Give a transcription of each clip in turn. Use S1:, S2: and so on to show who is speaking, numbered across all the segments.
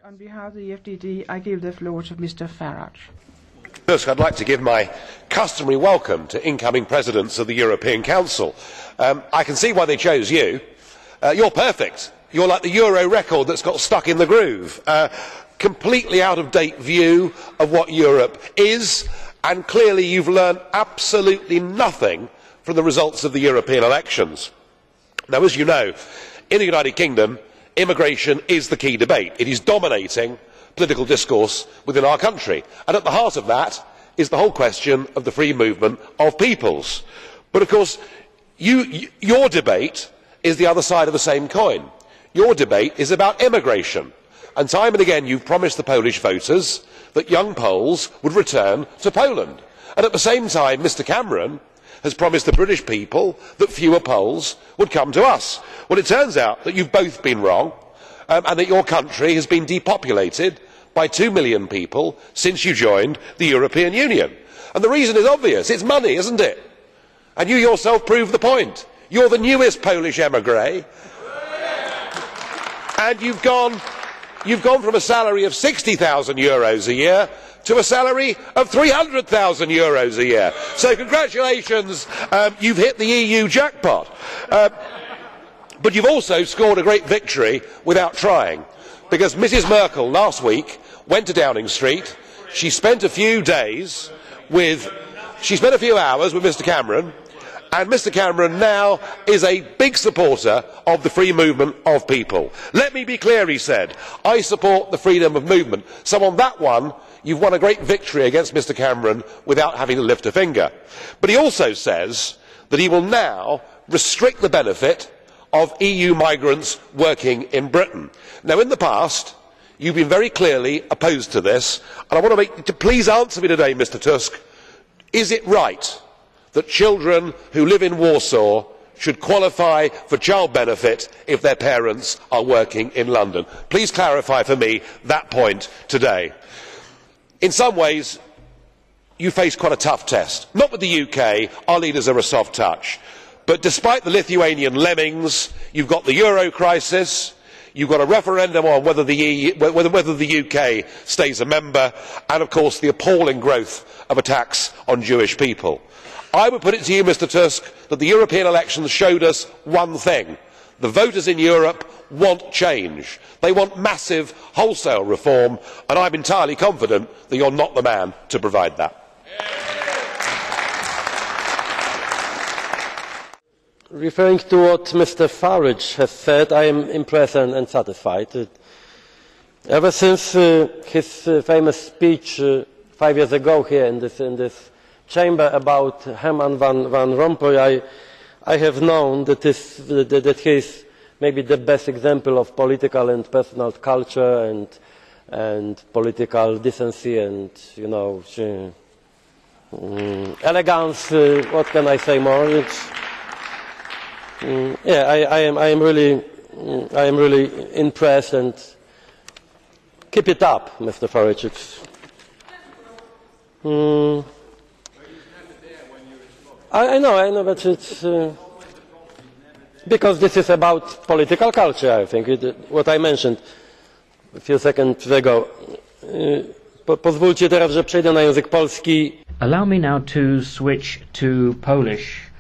S1: On behalf of the FDD, I give the floor to Mr. Farage.
S2: Tusk, I'd like to give my customary welcome to incoming presidents of the European Council. I can see why they chose you. You're perfect. You're like the Euro record that's got stuck in the groove. Completely out of date view of what Europe is, and clearly you've learned absolutely nothing from the results of the European elections. Now, as you know, in the United Kingdom, immigration is the key debate. It is dominating political discourse within our country, and at the heart of that is the whole question of the free movement of peoples. But of course, your debate is the other side of the same coin. Your debate is about immigration, and time and again you've promised the Polish voters that young Poles would return to Poland, and at the same time Mr Cameron has promised the British people that fewer Poles would come to us. Well, it turns out that you've both been wrong, and that your country has been depopulated by 2 million people since you joined the European Union. And the reason is obvious. It's money, isn't it? And you yourself prove the point. You're the newest Polish emigre, and you've gone from a salary of €60,000 a year to a salary of €300,000 a year. So congratulations, you've hit the EU jackpot. But you've also scored a great victory without trying, because Mrs Merkel last week went to Downing Street. She spent a few hours with Mr Cameron, and Mr Cameron now is a big supporter of the free movement of people. Let me be clear, he said, I support the freedom of movement. So on that one, you've won a great victory against Mr Cameron without having to lift a finger. But he also says that he will now restrict the benefit of EU migrants working in Britain. Now, in the past, you've been very clearly opposed to this, and I want to please answer me today, Mr Tusk. Is it right that children who live in Warsaw should qualify for child benefit if their parents are working in London? Please clarify for me that point today. In some ways, you face quite a tough test. Not with the UK, our leaders are a soft touch. But despite the Lithuanian lemmings, you've got the euro crisis, you've got a referendum on whether the UK stays a member, and of course the appalling growth of attacks on Jewish people. I would put it to you, Mr Tusk, that the European elections showed us one thing. The voters in Europe want change. They want massive wholesale reform, and I'm entirely confident that you're not the man to provide that.
S3: Referring to what Mr Farage has said, I am impressed and satisfied. Ever since his famous speech 5 years ago here in this chamber about Herman van Rompuy, I have known that he is maybe the best example of political and personal culture and political decency and, you know, elegance. What can I say more? Yeah, I am really impressed, and keep it up, Mr Farage. I know, but it's because this is about political culture, I think, what I mentioned a few seconds ago. Pozwólcie teraz, że przejdę na język polski.
S4: Allow me now to switch to Polish,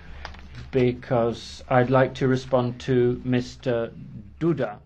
S4: because I'd like to respond to Mr. Duda.